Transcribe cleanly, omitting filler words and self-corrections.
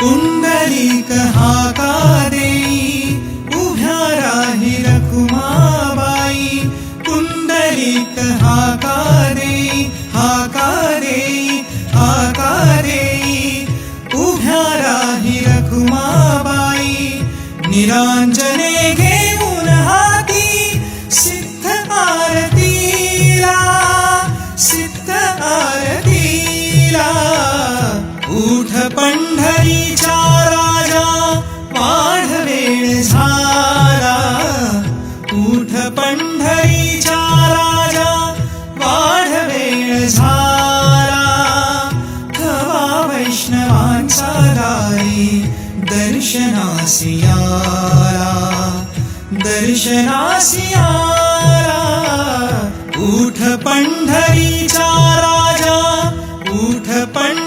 पुंडलिक हाका देई उभ्या राही रखुमाबाई पुंडलिक हाका देई उभ्या राही रखुमाबाई निरांजने घेऊन हाती सिद्ध आरतीला उठ पंढरीचा राजा वाढ वेळ झाला उठ पंढरीचा राजा वाढ वेळ झाला थवा वैष्णवांचा दारी दर्शनासी आला उठ पंढरीचा राजा उठ पंढरीचा